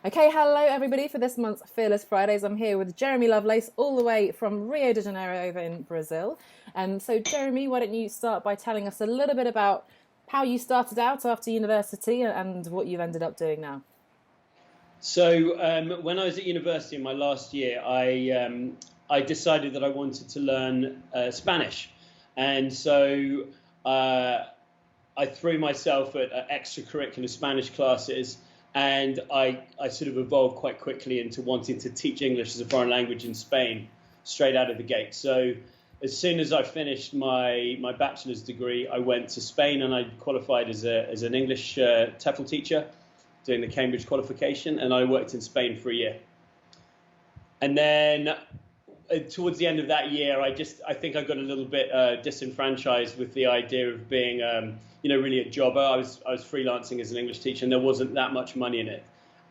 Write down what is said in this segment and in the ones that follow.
Okay, hello everybody for this month's Fearless Fridays. I'm here with Jeremy Lovelace, all the way from Rio de Janeiro over in Brazil. So, Jeremy, why don't you start by telling us a little bit about how you started out after university and what you've ended up doing now? So when I was at university in my last year, I decided that I wanted to learn Spanish, and so uh, I threw myself at extracurricular Spanish classes, and I sort of evolved quite quickly into wanting to teach English as a foreign language in Spain straight out of the gate. So as soon as I finished my bachelor's degree, I went to Spain and I qualified as an English TEFL teacher, doing the Cambridge qualification, and I worked in Spain for a year. And then towards the end of that year, I think I got a little bit disenfranchised with the idea of being really a jobber. I was freelancing as an English teacher, and there wasn't that much money in it.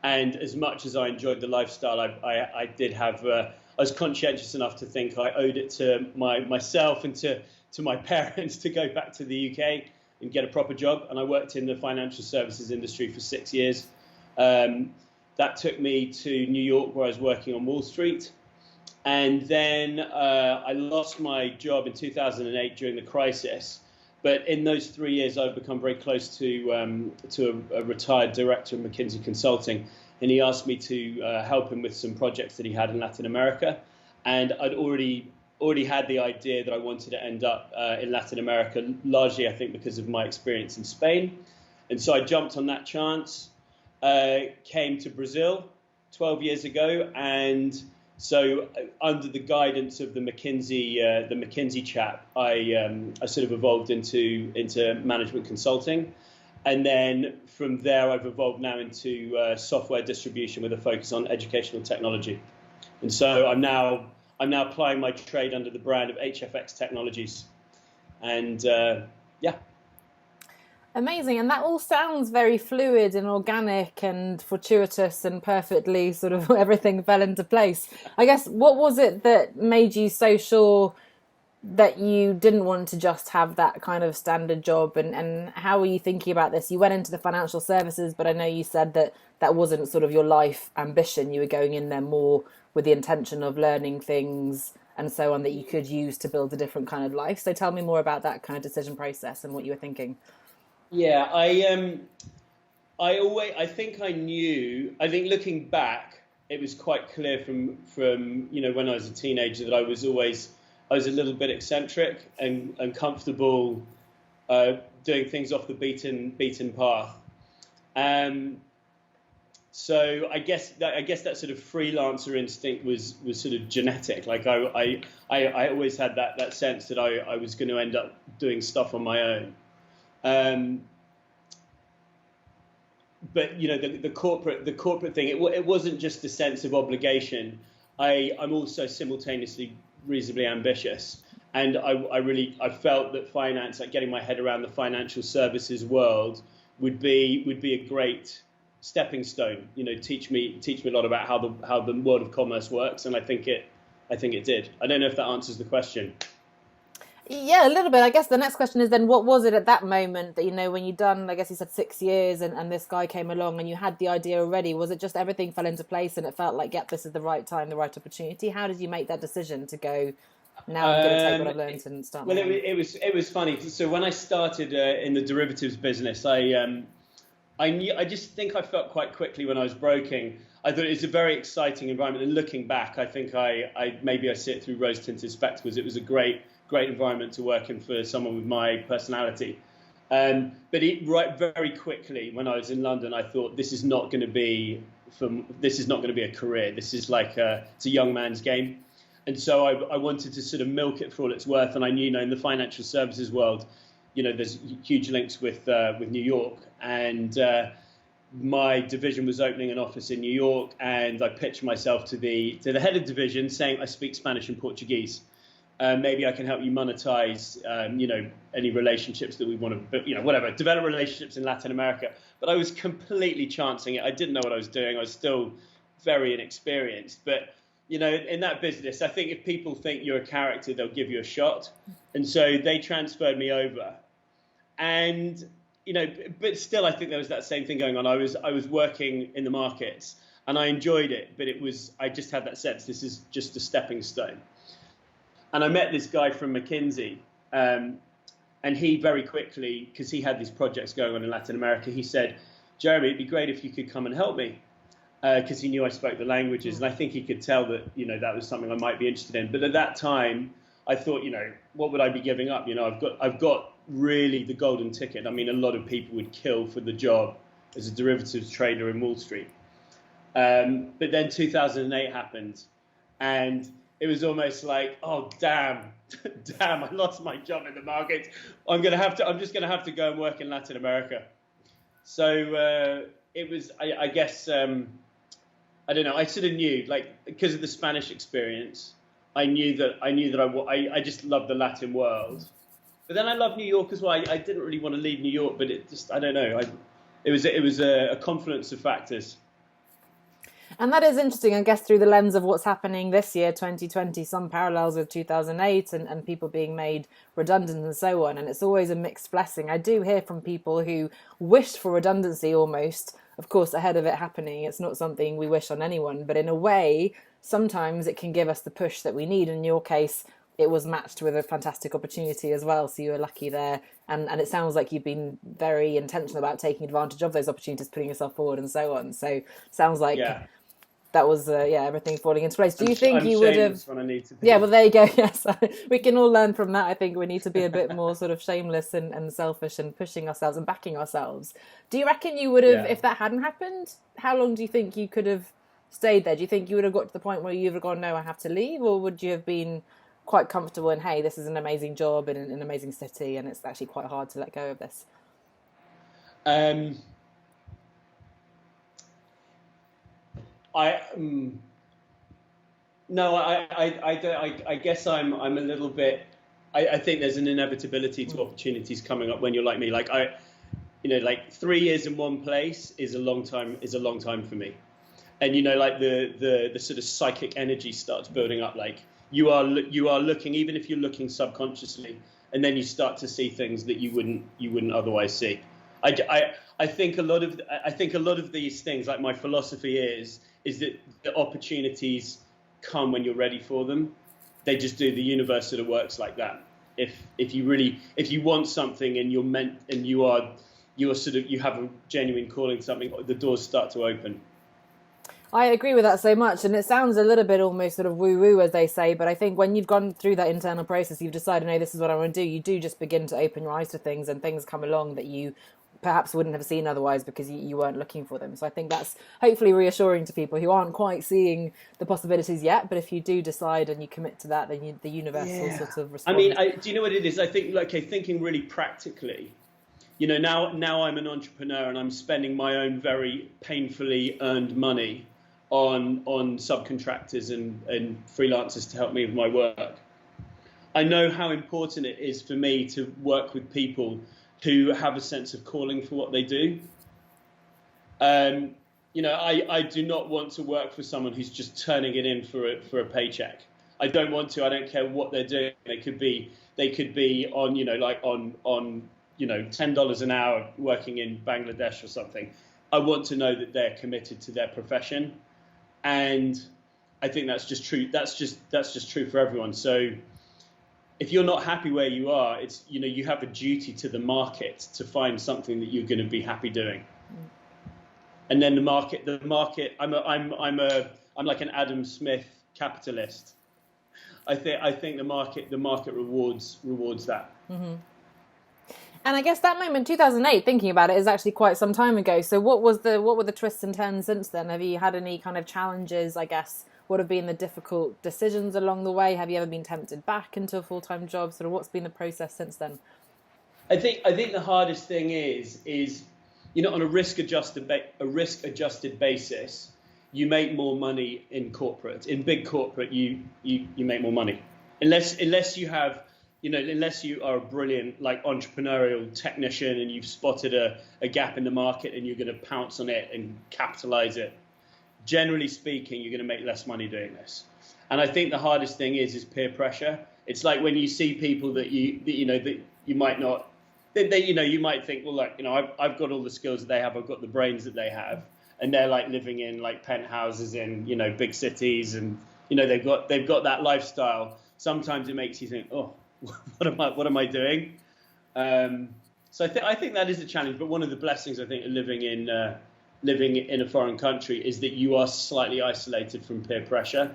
And as much as I enjoyed the lifestyle, I did have I was conscientious enough to think I owed it to myself and to my parents to go back to the UK and get a proper job. And I worked in the financial services industry for 6 years. That took me to New York, where I was working on Wall Street. And then I lost my job in 2008 during the crisis. But in those 3 years, I've become very close to a retired director of McKinsey Consulting. And he asked me to help him with some projects that he had in Latin America. And I'd already had the idea that I wanted to end up in Latin America, largely, I think, because of my experience in Spain. And so I jumped on that chance, came to Brazil 12 years ago. And so under the guidance of the McKinsey chap, I sort of evolved into management consulting. And then from there, I've evolved now into software distribution with a focus on educational technology. And so I'm now applying my trade under the brand of HFX Technologies. And yeah. Amazing, and that all sounds very fluid and organic and fortuitous and perfectly sort of everything fell into place. I guess, what was it that made you so sure that you didn't want to just have that kind of standard job, and how were you thinking about this? You went into the financial services, but I know you said that that wasn't sort of your life ambition. You were going in there more with the intention of learning things and so on that you could use to build a different kind of life. So tell me more about that kind of decision process and what you were thinking. Yeah, I think I knew. I think looking back, it was quite clear from when I was a teenager that I was a little bit eccentric and comfortable doing things off the beaten path. So I guess that sort of freelancer instinct was sort of genetic. Like I always had that sense that I was going to end up doing stuff on my own. But the corporate thing, it wasn't just a sense of obligation. I'm also simultaneously reasonably ambitious, and I felt that finance, like getting my head around the financial services world, would be a great stepping stone. Teach me a lot about how the world of commerce works, and I think it did. I don't know if that answers the question. Yeah, a little bit. I guess the next question is then, what was it at that moment that, when you'd done, I guess you said 6 years, and this guy came along and you had the idea already? Was it just everything fell into place and it felt like, yep, this is the right time, the right opportunity? How did you make that decision to go, now I'm going to take what I've learned and start Well, my own? it was funny. So when I started in the derivatives business, I just think I felt quite quickly when I was broking. I thought it was a very exciting environment. And looking back, I think maybe I see it through rose-tinted spectacles. It was a great environment to work in for someone with my personality. But very quickly, when I was in London, I thought this is not going to be a career. This is it's a young man's game. And so I wanted to sort of milk it for all it's worth. And I knew, in the financial services world, there's huge links with New York. And my division was opening an office in New York, and I pitched myself to the head of division, saying I speak Spanish and Portuguese. Maybe I can help you monetize, any relationships that we want to, develop relationships in Latin America. But I was completely chancing it. I didn't know what I was doing. I was still very inexperienced. But, in that business, I think if people think you're a character, they'll give you a shot. And so they transferred me over. And, but still, I think there was that same thing going on. I was working in the markets. and I enjoyed it, but I just had that sense this is just a stepping stone. And I met this guy from McKinsey, and he very quickly, because he had these projects going on in Latin America, he said, Jeremy, it'd be great if you could come and help me, because he knew I spoke the languages, and I think he could tell that, that was something I might be interested in. But at that time, I thought, what would I be giving up? I've got really the golden ticket. I mean, a lot of people would kill for the job as a derivatives trader in Wall Street. But then 2008 happened, and it was almost like, oh, damn, I lost my job in the market. I'm just going to have to go and work in Latin America. So it was, I guess, I don't know. I sort of knew, because of the Spanish experience, I knew that I just loved the Latin world. But then I love New York as well. I didn't really want to leave New York, but I don't know. It was a confluence of factors. And that is interesting, I guess, through the lens of what's happening this year, 2020, some parallels with 2008 and people being made redundant and so on. And it's always a mixed blessing. I do hear from people who wished for redundancy almost, of course, ahead of it happening. It's not something we wish on anyone, but in a way, sometimes it can give us the push that we need. In your case, it was matched with a fantastic opportunity as well. So you were lucky there. And it sounds like you've been very intentional about taking advantage of those opportunities, putting yourself forward and so on. So sounds like... Yeah. That was, everything falling into place. Do you think you would have... When I need to be. Yeah, well, there you go. Yes, we can all learn from that. I think we need to be a bit more sort of shameless and selfish and pushing ourselves and backing ourselves. Do you reckon you would have, if that hadn't happened, how long do you think you could have stayed there? Do you think you would have got to the point where you would have gone, no, I have to leave? Or would you have been quite comfortable in, hey, this is an amazing job in an amazing city and it's actually quite hard to let go of this? I guess I'm a little bit. I think there's an inevitability to opportunities coming up when you're like me. 3 years in one place is a long time. Is a long time for me. And the sort of psychic energy starts building up. Like you are looking, even if you're looking subconsciously, and then you start to see things that you wouldn't otherwise see. I think a lot of these things, like my philosophy is that the opportunities come when you're ready for them. They just do. The universe sort of works like that. If you want something and you're meant and you have a genuine calling to something, the doors start to open. I agree with that so much, and it sounds a little bit almost sort of woo-woo, as they say, but I think when you've gone through that internal process, you've decided, no, this is what I want to do, you do just begin to open your eyes to things, and things come along that you perhaps wouldn't have seen otherwise because you weren't looking for them. So I think that's hopefully reassuring to people who aren't quite seeing the possibilities yet, but if you do decide and you commit to that, then the universe will sort of respond. I mean, do you know what it is? I think, thinking really practically, now I'm an entrepreneur and I'm spending my own very painfully earned money on subcontractors and freelancers to help me with my work. I know how important it is for me to work with people who have a sense of calling for what they do. I do not want to work for someone who's just turning it in for a paycheck. I don't want to. I don't care what they're doing. They could be on on $10 an hour working in Bangladesh or something. I want to know that they're committed to their profession, and I think that's just true. That's just true for everyone. So if you're not happy where you are, it's you have a duty to the market to find something that you're going to be happy doing. And then the market. I'm like an Adam Smith capitalist. I think the market rewards that. Mm-hmm. And I guess that moment, 2008, thinking about it, is actually quite some time ago. So what were the twists and turns since then? Have you had any kind of challenges, I guess? What have been the difficult decisions along the way? Have you ever been tempted back into a full-time job? Sort of what's been the process since then? I think the hardest thing is on a risk-adjusted basis, you make more money in corporate. In big corporate, you make more money. Unless you have, unless you are a brilliant entrepreneurial technician and you've spotted a gap in the market and you're going to pounce on it and capitalize it. Generally speaking, you're going to make less money doing this. And I think the hardest thing is peer pressure. It's like when you see people that you might not, you might think, well, look, I've got all the skills that they have, I've got the brains that they have, and they're like living in like penthouses in, you know, big cities, and you know they've got that lifestyle. Sometimes it makes you think, oh, what am I doing? So I think that is a challenge. But one of the blessings I think of living in a foreign country is that you are slightly isolated from peer pressure.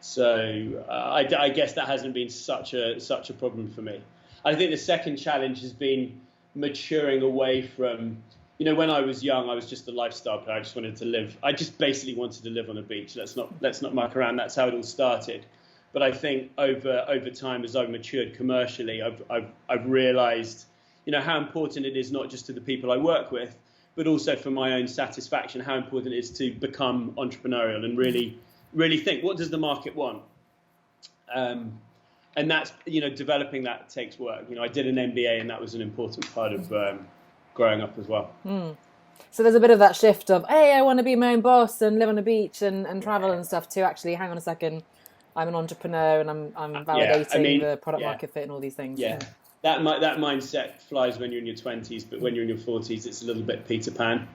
So I guess that hasn't been such a problem for me. I think the second challenge has been maturing away from, you know, when I was young, I was just a lifestyle player. I just wanted to live. I just basically wanted to live on a beach. Let's not muck around. That's how it all started. But I think over time, as I've matured commercially, I've realised, you know, how important it is not just to the people I work with, but also for my own satisfaction, how important it is to become entrepreneurial and really think, what does the market want? And that's, you know, developing that takes work. You know, I did an MBA, and that was an important part of growing up as well. So there's a bit of that shift of, hey, I want to be my own boss and live on a beach and travel and stuff, to actually, hang on a second, I'm an entrepreneur and I'm validating the product market fit and all these things. Yeah. That mindset flies when you're in your 20s, but when you're in your 40s, it's a little bit Peter Pan.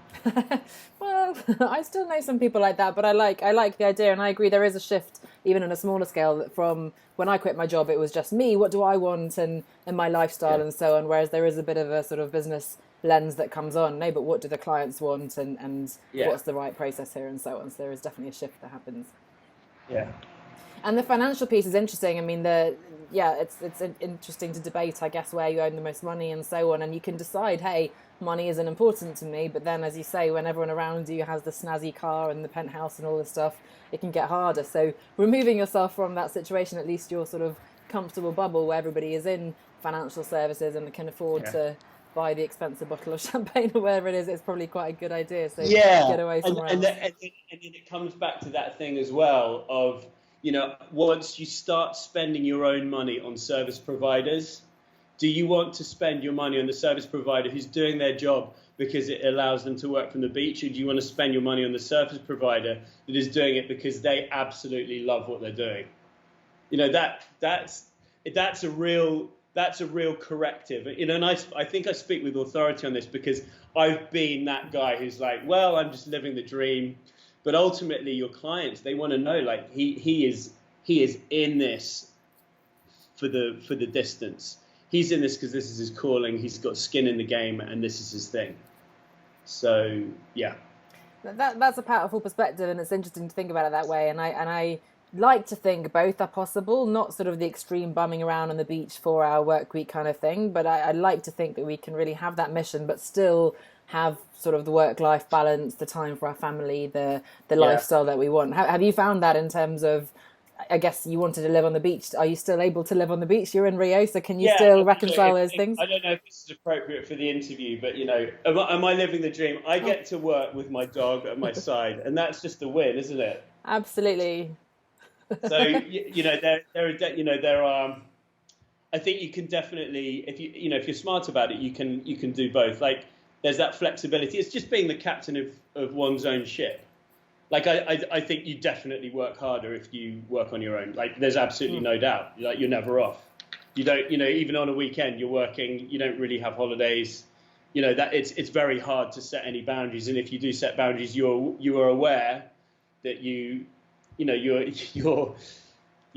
Well, I still know some people like that, but I like the idea, and I agree there is a shift, even on a smaller scale, from when I quit my job, it was just me, what do I want, and my lifestyle and so on, whereas there is a bit of a sort of business lens that comes on, no, but what do the clients want, and what's the right process here and so on. So there is definitely a shift that happens. Yeah. And the financial piece is interesting. I mean, it's interesting to debate, I guess, where you earn the most money and so on. And you can decide, hey, money isn't important to me. But then, as you say, when everyone around you has the snazzy car and the penthouse and all this stuff, it can get harder. So removing yourself from that situation, at least your sort of comfortable bubble where everybody is in financial services and can afford to buy the expensive bottle of champagne or whatever it is, it's probably quite a good idea. So get away somewhere else. And then it comes back to that thing as well of, you know, once you start spending your own money on service providers, do you want to spend your money on the service provider who's doing their job because it allows them to work from the beach, or do you want to spend your money on the service provider that is doing it because they absolutely love what they're doing? You know, that's a real corrective. You know, and I think I speak with authority on this because I've been that guy who's like, well, I'm just living the dream. But ultimately, your clients, they want to know, like, he is in this for the distance. He's in this because this is his calling. He's got skin in the game, and this is his thing. So, yeah. That's a powerful perspective, and it's interesting to think about it that way. And I like to think both are possible, not sort of the extreme bumming around on the beach 4-hour work week kind of thing. But I like to think that we can really have that mission, but still have sort of the work-life balance, the time for our family, the lifestyle that we want. Have you found that in terms of, I guess you wanted to live on the beach. Are you still able to live on the beach? You're in Rio, so can you still reconcile those things? I don't know if this is appropriate for the interview, but, you know, am I living the dream? I get to work with my dog at my side, and that's just a win, isn't it? Absolutely. So, there are, I think you can definitely, if you're smart about it, you can do both. Like, there's that flexibility. It's just being the captain of one's own ship. Like, I think you definitely work harder if you work on your own. Like, there's absolutely no doubt. Like, you're never off. You don't, you know, even on a weekend, you're working. You don't really have holidays. You know, that it's very hard to set any boundaries. And if you do set boundaries, you are aware that you're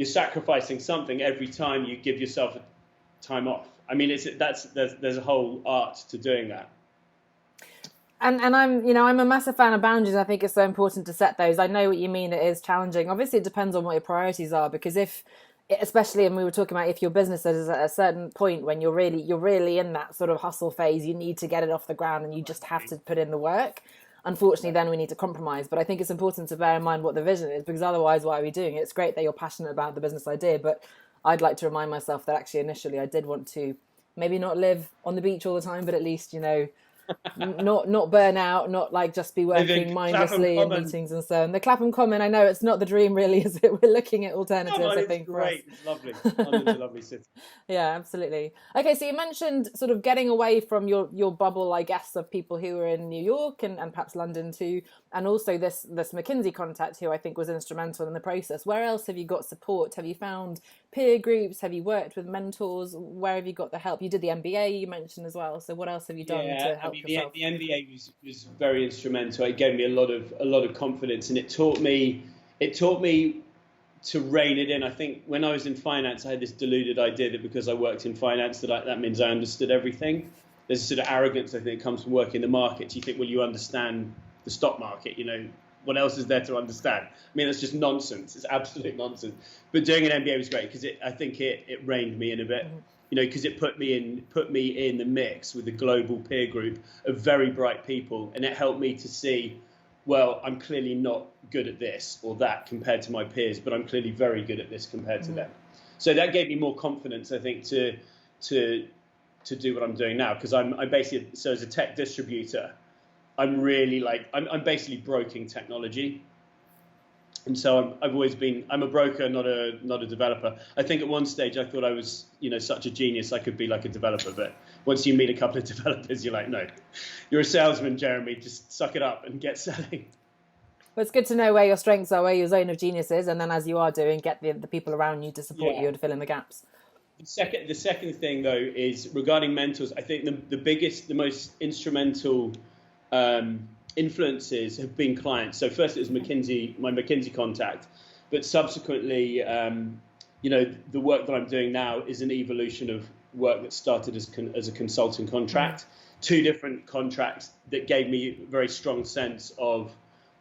sacrificing something every time you give yourself time off. I mean, there's a whole art to doing that. And I'm a massive fan of boundaries. I think it's so important to set those. I know what you mean. It is challenging. Obviously, it depends on what your priorities are, because especially, and we were talking about, if your business is at a certain point when you're really in that sort of hustle phase, you need to get it off the ground and you just have to put in the work. Unfortunately, then we need to compromise. But I think it's important to bear in mind what the vision is, because otherwise, why are we doing it? It's great that you're passionate about the business idea, but I'd like to remind myself that actually initially I did want to maybe not live on the beach all the time, but at least, you know, not burn out, not like just be working mindlessly in meetings and so on. The Clapham Common, I know it's not the dream really, is it? We're looking at alternatives, I think. It's great. It's lovely. London's a lovely city. Yeah, absolutely. Okay, so you mentioned sort of getting away from your bubble, I guess, of people who are in New York and perhaps London too, and also this McKinsey contact who I think was instrumental in the process. Where else have you got support? Have you found peer groups? Have you worked with mentors? Where have you got the help? You did the MBA, you mentioned as well. So what else have you done to help help yourself? The MBA was very instrumental. It gave me a lot of confidence, and it taught me to rein it in. I think when I was in finance, I had this deluded idea that because I worked in finance, that means I understood everything. There's a sort of arrogance, I think, that comes from working in the markets. You think, well, you understand the stock market, what else is there to understand? I mean, that's just nonsense. It's absolute nonsense. But doing an MBA was great because I think it reined me in a bit, because it put me in the mix with a global peer group of very bright people, and it helped me to see, well, I'm clearly not good at this or that compared to my peers, but I'm clearly very good at this compared to them. So that gave me more confidence, I think, to do what I'm doing now, because I'm basically, so as a tech distributor, I'm really I'm basically broking technology. And so I've always been, I'm a broker, not a developer. I think at one stage I thought I was, such a genius I could be like a developer. But once you meet a couple of developers, you're like, no, you're a salesman, Jeremy. Just suck it up and get selling. Well, it's good to know where your strengths are, where your zone of genius is, and then as you are doing, get the people around you to support you and fill in the gaps. The second thing, though, is regarding mentors. I think the most instrumental influences have been clients. So first it was McKinsey, my McKinsey contact, but subsequently, the work that I'm doing now is an evolution of work that started as a consulting contract. Two different contracts that gave me a very strong sense of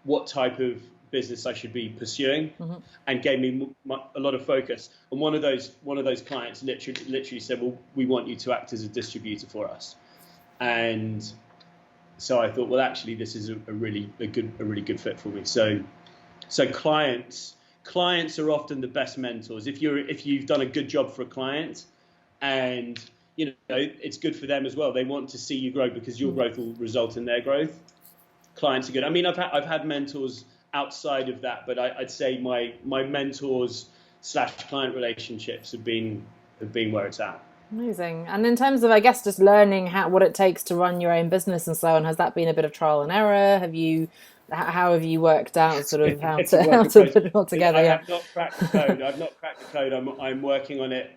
what type of business I should be pursuing, and gave me a lot of focus. And one of those clients literally said, "Well, we want you to act as a distributor for us." And so I thought, well, actually, this is a really good fit for me. So clients are often the best mentors. If you've done a good job for a client, and it's good for them as well. They want to see you grow because your growth will result in their growth. Clients are good. I mean, I've had mentors outside of that, but I'd say my mentors / client relationships have been where it's at. Amazing. And in terms of, I guess, just learning what it takes to run your own business and so on, has that been a bit of trial and error? How have you worked out sort of how to put it all together? I have not cracked the code. I've not cracked the code. I'm working on it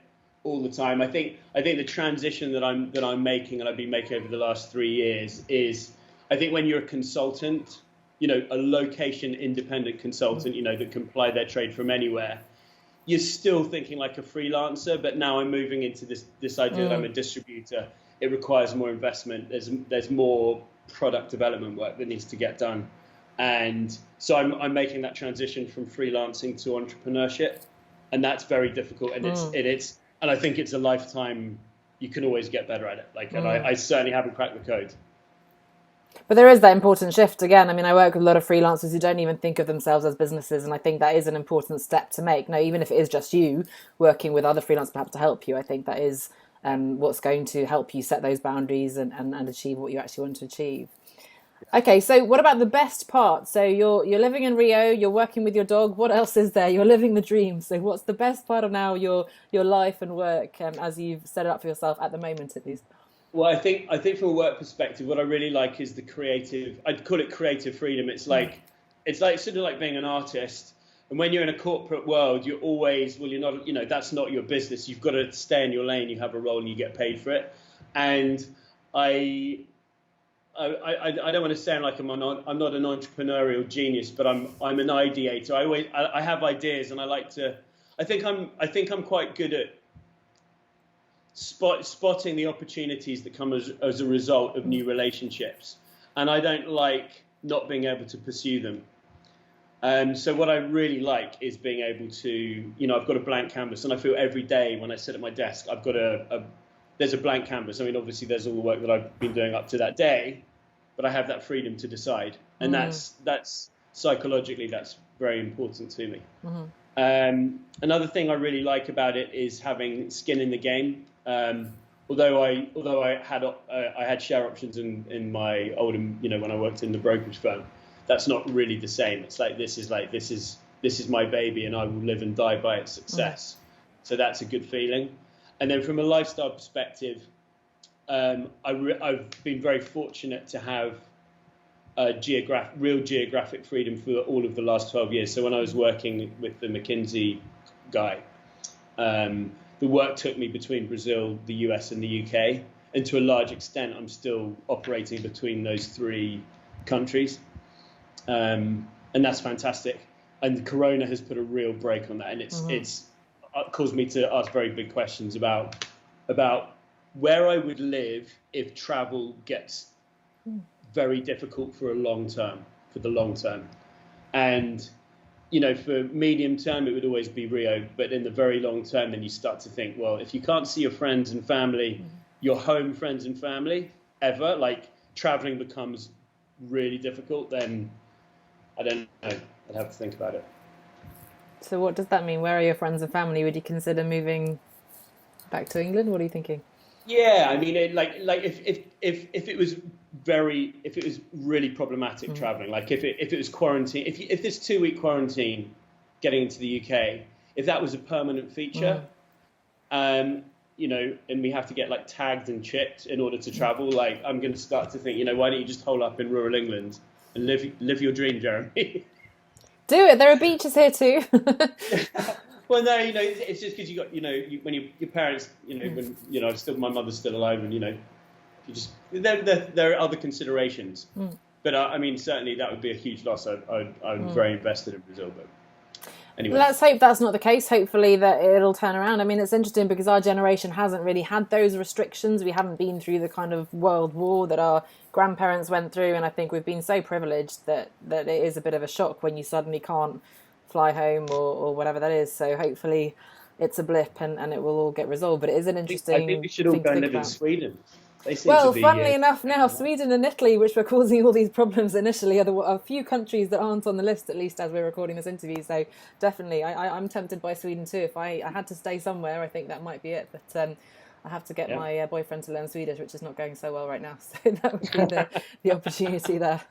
all the time. I think the transition that I'm making, and I've been making over the last 3 years, is I think when you're a consultant, a location independent consultant, that can apply their trade from anywhere, you're still thinking like a freelancer, but now I'm moving into this idea that I'm a distributor. It requires more investment. There's more product development work that needs to get done. And so I'm making that transition from freelancing to entrepreneurship, and that's very difficult. And and I think it's a lifetime. You can always get better at it. And I certainly haven't cracked the code. But there is that important shift again. I mean, I work with a lot of freelancers who don't even think of themselves as businesses, and I think that is an important step to make. Now, even if it is just you working with other freelancers perhaps to help you, I think that is what's going to help you set those boundaries and achieve what you actually want to achieve. Okay, so what about the best part? So you're living in Rio, you're working with your dog. What else is there? You're living the dream. So what's the best part of now your life and work as you've set it up for yourself at the moment, at least? Well, I think from a work perspective, what I really like is the creative. I'd call it creative freedom. It's like sort of like being an artist. And when you're in a corporate world, you're always, well, you're not, that's not your business. You've got to stay in your lane. You have a role and you get paid for it. And I don't want to sound like I'm not an entrepreneurial genius, but I'm an ideator. I have ideas, and I think I'm quite good at spotting the opportunities that come as a result of new relationships, and I don't like not being able to pursue them. So what I really like is being able to, I've got a blank canvas, and I feel every day when I sit at my desk, I've got there's a blank canvas. I mean, obviously there's all the work that I've been doing up to that day, but I have that freedom to decide, and that's psychologically, that's very important to me. Another thing I really like about it is having skin in the game. Although I had share options in my old, when I worked in the brokerage firm, that's not really the same. It's like this is my baby, and I will live and die by its success. So that's a good feeling. And then from a lifestyle perspective, I've been very fortunate to have real geographic freedom for all of the last 12 years. So when I was working with the McKinsey guy, the work took me between Brazil, the US, and the UK. and to a large extent, I'm still operating between those three countries, and that's fantastic. And Corona has put a real break on that, and it's caused me to ask very big questions about where I would live if travel gets very difficult for the long term. And for medium term, it would always be Rio, but in the very long term, then you start to think, well, if you can't see your friends and family, your home friends and family ever, like traveling becomes really difficult, then I don't know. I'd have to think about it. So what does that mean? Where are your friends and family? Would you consider moving back to England? What are you thinking? Yeah, I mean, if it was really problematic traveling, like if it was quarantine, if this 2-week quarantine getting into the UK, if that was a permanent feature, and we have to get like tagged and chipped in order to travel, like I'm going to start to think, why don't you just hole up in rural England and live your dream, Jeremy? Do it. There are beaches here too. Well, no, it's just because you got, when your parents, when still my mother's still alive, and you just there are other considerations. But I mean, certainly that would be a huge loss. I'm very invested in Brazil, but anyway. Let's hope that's not the case. Hopefully that it'll turn around. I mean, it's interesting because our generation hasn't really had those restrictions. We haven't been through the kind of world war that our grandparents went through, and I think we've been so privileged that it is a bit of a shock when you suddenly can't fly home or whatever that is. So hopefully it's a blip and it will all get resolved. But it is an interesting I think we should all thing go to and think live in about. Sweden. Well, funnily enough, now Sweden and Italy, which were causing all these problems initially, are a few countries that aren't on the list, at least as we're recording this interview. So definitely, I'm tempted by Sweden too. If I had to stay somewhere, I think that might be it. But I have to get my boyfriend to learn Swedish, which is not going so well right now. So that would be the opportunity there.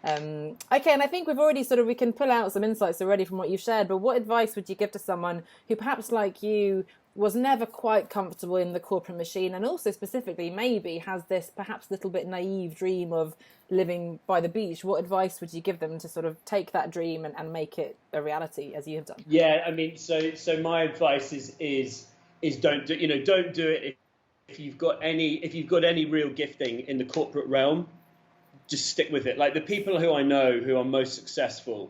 Okay, and I think we've already we can pull out some insights already from what you've shared, but what advice would you give to someone who perhaps like you was never quite comfortable in the corporate machine, and also specifically maybe has this perhaps little bit naive dream of living by the beach? What advice would you give them to take that dream and make it a reality as you have done? Yeah, I mean, so my advice is don't do it if you've got any real gifting in the corporate realm. Just stick with it. Like the people who I know who are most successful,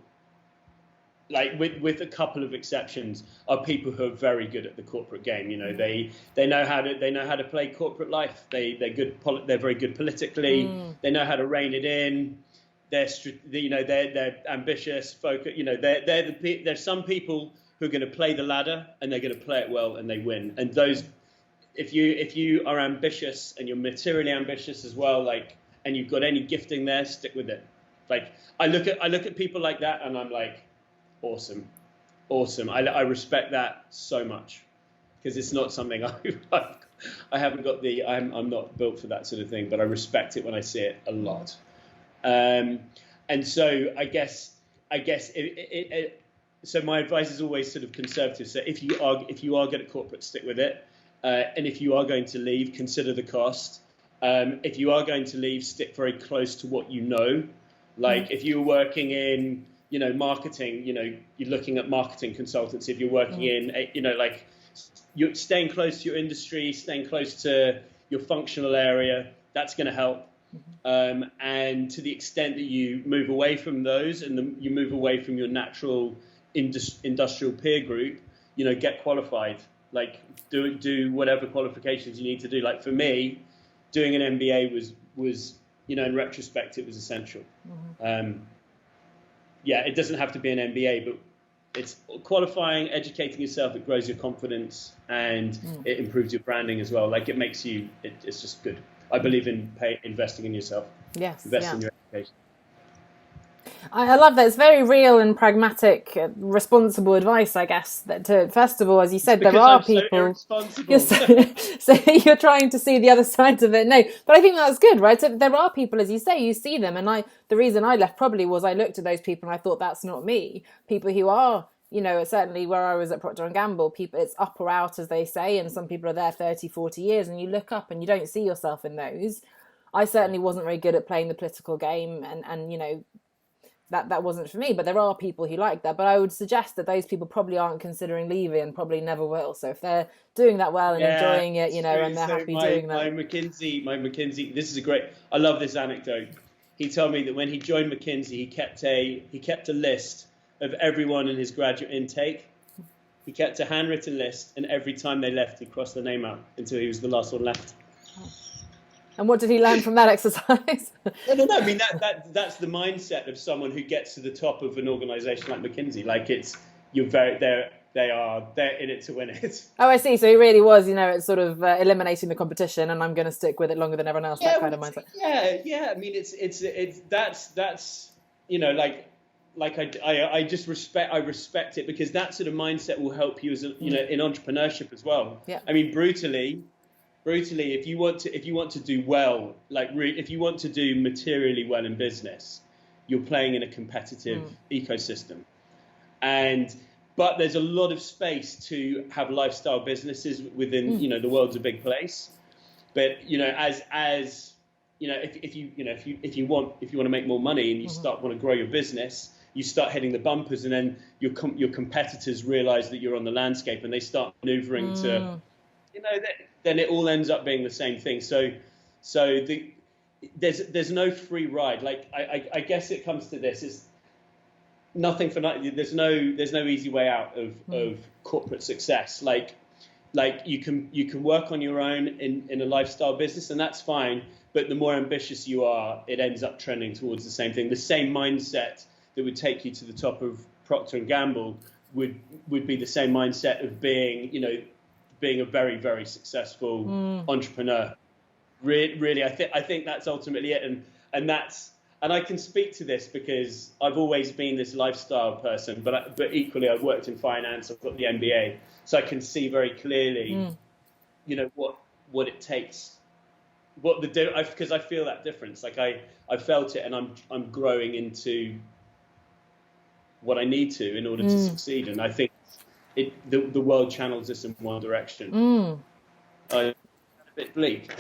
like with a couple of exceptions, are people who are very good at the corporate game. They know how to play corporate life. They're very good politically. They know how to rein it in. They're ambitious. Focus. There's some people who are going to play the ladder and they're going to play it well and they win. And those, if you are ambitious and you're materially ambitious as well, and you've got any gifting there, stick with it. Like I look at people like that and I'm like, awesome. I respect that so much because it's not something I haven't got I'm not built for that sort of thing, but I respect it when I see it a lot. And so I guess so my advice is always sort of conservative. So if you are good at corporate, stick with it. And if you are going to leave, consider the cost. If you are going to leave, stick very close to what you know. Like if you're working in, marketing, you're looking at marketing consultancy. If you're working in, you're staying close to your industry, staying close to your functional area, that's going to help. And to the extent that you move away from those and you move away from your natural industrial peer group, get qualified. Like do whatever qualifications you need to do. Like for me, doing an MBA was in retrospect, it was essential. It doesn't have to be an MBA, but it's qualifying, educating yourself. It grows your confidence and it improves your branding as well. Like it makes you, it's just good. I believe in investing in yourself. Yes. Invest in your education. I love that. It's very real and pragmatic, responsible advice, I guess. First of all, as you said, there are people. So you're trying to see the other side of it. No, but I think that's good, right? So there are people, as you say, you see them. And the reason I left probably was I looked at those people and I thought, that's not me. People who are, certainly where I was at Procter & Gamble, people, it's up or out, as they say. And some people are there 30, 40 years and you look up and you don't see yourself in those. I certainly wasn't very good at playing the political game and that wasn't for me. But there are people who like that. But I would suggest that those people probably aren't considering leaving and probably never will. So if they're doing that well and Yeah, enjoying it, it's true. and they're So happy doing that. my McKinsey. This is a great. I love this anecdote. He told me that when he joined McKinsey, he kept a list of everyone in his graduate intake. He kept a handwritten list, and every time they left, he crossed their name out until he was the last one left. And what did he learn from that exercise? No. I mean that's the mindset of someone who gets to the top of an organisation like McKinsey. Like they're in it to win it. Oh, I see. So he really was, it's sort of eliminating the competition, and I'm going to stick with it longer than everyone else. Yeah, that kind of mindset. Yeah. I mean, that's I just respect it, because that sort of mindset will help you as in entrepreneurship as well. Yeah. I mean, brutally, if you want to do well, if you want to do materially well in business, you're playing in a competitive ecosystem, but there's a lot of space to have lifestyle businesses within. The world's a big place, but if you want to make more money and you want to grow your business, you start hitting the bumpers, and then your competitors realize that you're on the landscape, and they start maneuvering to, then it all ends up being the same thing. So there's no free ride. Like I guess it comes to this: is nothing for nothing. There's no easy way out of corporate success. Like you can work on your own in a lifestyle business, and that's fine. But the more ambitious you are, it ends up trending towards the same thing. The same mindset that would take you to the top of Procter and Gamble would be the same mindset of being a very, very successful entrepreneur. Really, I think that's ultimately it, and I can speak to this because I've always been this lifestyle person, but equally I've worked in finance. I've got the MBA, so I can see very clearly, what it takes. Because I feel that difference. Like I felt it, and I'm growing into what I need to in order to succeed. And I think the world channels us in one direction. A bit bleak.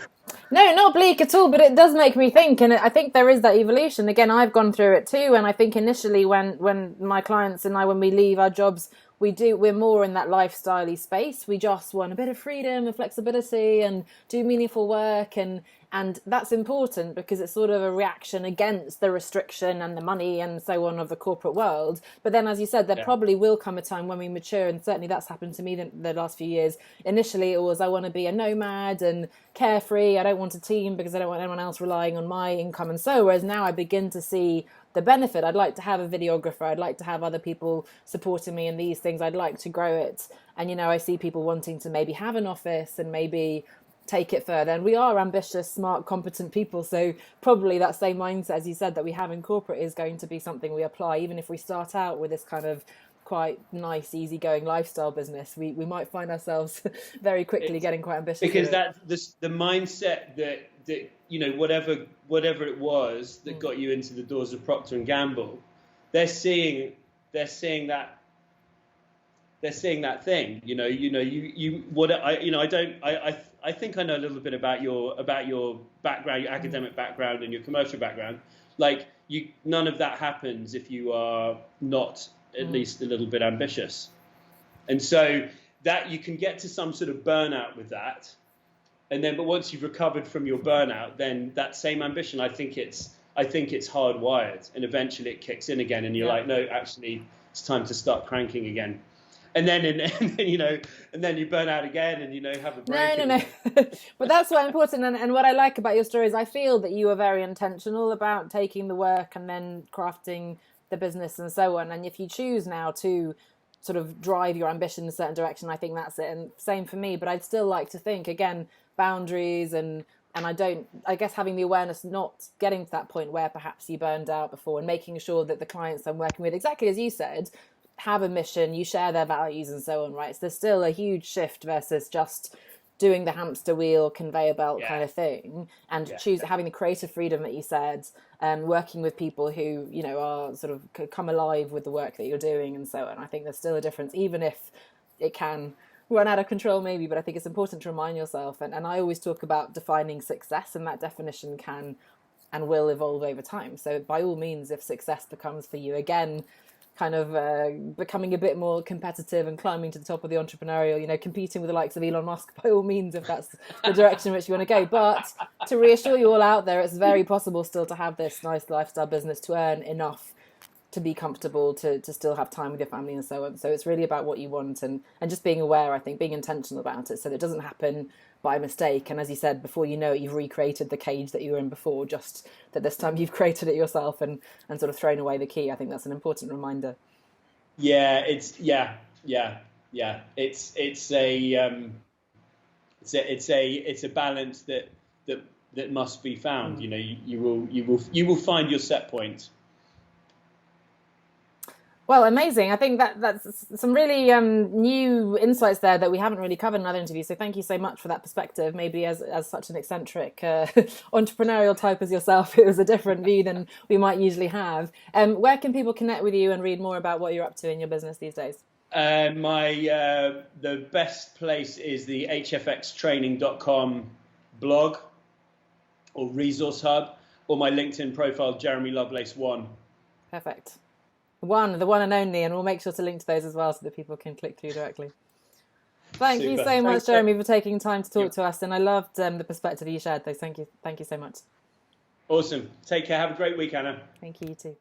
No, not bleak at all, but it does make me think, and I think there is that evolution. Again, I've gone through it too, and I think initially when my clients and I, when we leave our jobs, we're more in that lifestyle-y space. We just want a bit of freedom and flexibility and do meaningful work, and that's important because it's sort of a reaction against the restriction and the money and so on of the corporate world. But then, as you said, there probably will come a time when we mature, and certainly that's happened to me the last few years. Initially, it was I want to be a nomad and carefree. I don't want a team because I don't want anyone else relying on my income and so. Whereas now I begin to see the benefit. I'd like to have a videographer. I'd like to have other people supporting me in these things. I'd like to grow it. And, I see people wanting to maybe have an office and maybe take it further. And we are ambitious, smart, competent people. So probably that same mindset, as you said, that we have in corporate is going to be something we apply. Even if we start out with this kind of quite nice, easygoing lifestyle business, we might find ourselves very quickly getting quite ambitious. Because the mindset that whatever it was that got you into the doors of Procter and Gamble, they're seeing that thing. I think I know a little bit about your background, your academic background and your commercial background. Like none of that happens if you are not at least a little bit ambitious. And so that you can get to some sort of burnout with that. And then, but once you've recovered from your burnout, then that same ambition, I think it's hardwired, and eventually it kicks in again, and you're like, no, actually, it's time to start cranking again. And then you burn out again, and have a break. No. But that's what's important, and what I like about your story is I feel that you are very intentional about taking the work and then crafting the business and so on. And if you choose now to sort of drive your ambition in a certain direction, I think that's it. And same for me, but I'd still like to think again boundaries and I guess having the awareness, not getting to that point where perhaps you burned out before, and making sure that the clients I'm working with, exactly as you said, have a mission, you share their values and so on, right? So there's still a huge shift versus just doing the hamster wheel conveyor belt kind of thing, and having the creative freedom that you said, working with people who are sort of come alive with the work that you're doing and so on. I think there's still a difference, even if it can run out of control maybe, but I think it's important to remind yourself, and I always talk about defining success, and that definition can and will evolve over time. So by all means, if success becomes for you again kind of becoming a bit more competitive and climbing to the top of the entrepreneurial, competing with the likes of Elon Musk, by all means, if that's the direction in which you want to go. But to reassure you all out there, it's very possible still to have this nice lifestyle business, to earn enough to be comfortable, to still have time with your family and so on. So it's really about what you want, and just being aware, I think, being intentional about it so that it doesn't happen by mistake. And as you said, before you know it, you've recreated the cage that you were in before, just that this time you've created it yourself and sort of thrown away the key. I think that's an important reminder. Yeah, it's a balance that must be found. You will find your set point. Well, amazing. I think that's some really new insights there that we haven't really covered in other interviews. So thank you so much for that perspective. Maybe as such an eccentric entrepreneurial type as yourself, it was a different view than we might usually have. Where can people connect with you and read more about what you're up to in your business these days? The best place is the hfxtraining.com blog or resource hub, or my LinkedIn profile, Jeremy Lovelace 1. Perfect. The one and only, and we'll make sure to link to those as well so that people can click through directly. Thank you so much, Jeremy, for taking time to talk to us, and I loved the perspective you shared. Thank you so much. Awesome. Take care. Have a great week, Anna. Thank you, you too.